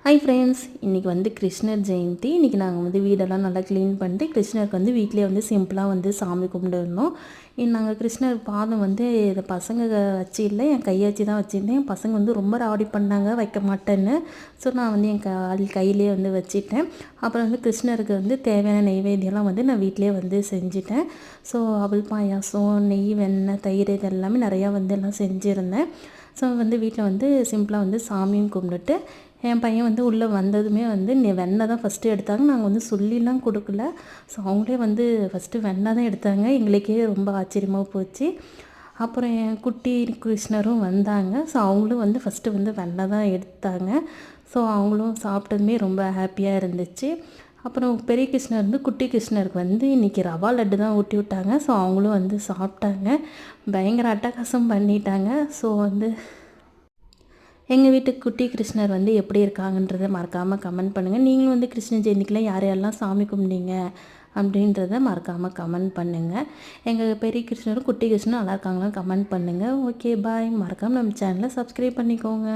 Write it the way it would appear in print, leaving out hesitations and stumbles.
Hi friends, இன்றைக்கி வந்து கிருஷ்ணர் ஜெயந்தி. இன்றைக்கி நாங்கள் வந்து வீடெல்லாம் நல்லா க்ளீன் பண்ணிட்டு கிருஷ்ணருக்கு வந்து வீட்டிலே வந்து சிம்பிளாக வந்து சாமி கும்பிட்டுருந்தோம். நாங்கள் கிருஷ்ணர் பாதம் வந்து இதை பசங்க வச்சு இல்லை, என் கையை வச்சு தான் வச்சுருந்தேன். என் பசங்க வந்து ரொம்ப ராவடி பண்ணாங்க, வைக்க மாட்டேன்னு. ஸோ நான் வந்து என் கையிலே வந்து வச்சுட்டேன். அப்புறம் வந்து கிருஷ்ணருக்கு வந்து தேவையான நெய்வேத்தியம்லாம் வந்து நான் வீட்டிலே வந்து செஞ்சுட்டேன். ஸோ அவல் பாயாசம், நெய், வெண்ணெய், தயிர் இது எல்லாமே நிறையா வந்து எல்லாம் செஞ்சுருந்தேன். ஸோ வந்து வீட்டில் வந்து சிம்பிளாக வந்து சாமியும் கும்பிட்டுட்டு என் பையன் வந்து உள்ளே வந்ததுமே வந்து வெண்ணெய் தான் ஃபஸ்ட்டு எடுத்தாங்க. நாங்கள் வந்து சொல்லிலாம் கொடுக்கல. ஸோ அவங்களே வந்து ஃபஸ்ட்டு வெண்ணெய் தான் எடுத்தாங்க. எங்களுக்கே ரொம்ப ஆச்சரியமாக போச்சு. அப்புறம் என் குட்டி கிருஷ்ணரும் வந்தாங்க. ஸோ அவங்களும் வந்து ஃபஸ்ட்டு வந்து வெண்ணெய் தான் எடுத்தாங்க. ஸோ அவங்களும் சாப்பிட்டதுமே ரொம்ப ஹாப்பியாக இருந்துச்சு. அப்புறம் பெரிய கிருஷ்ணர் வந்து குட்டி கிருஷ்ணருக்கு வந்து இன்றைக்கி ரவா லட்டு தான் ஊட்டி விட்டாங்க. ஸோ அவங்களும் வந்து சாப்பிட்டாங்க. பயங்கர அட்டகாசம் பண்ணிட்டாங்க. ஸோ வந்து எங்கள் வீட்டு குட்டி கிருஷ்ணர் வந்து எப்படி இருக்காங்கன்றதை மறக்காமல் கமெண்ட் பண்ணுங்கள். நீங்களும் வந்து கிருஷ்ண ஜெயந்திக்கெலாம் யார் யாரெல்லாம் சாமி கும்பிட்டீங்க அப்படின்றத மறக்காமல் கமெண்ட் பண்ணுங்கள். எங்கள் பெரிய கிருஷ்ணரும் குட்டி கிருஷ்ணரும் நல்லா இருக்காங்களான்னு கமெண்ட் பண்ணுங்கள். ஓகே, பாய். மறக்காமல் நம்ம சேனலை சப்ஸ்கிரைப் பண்ணிக்கோங்க.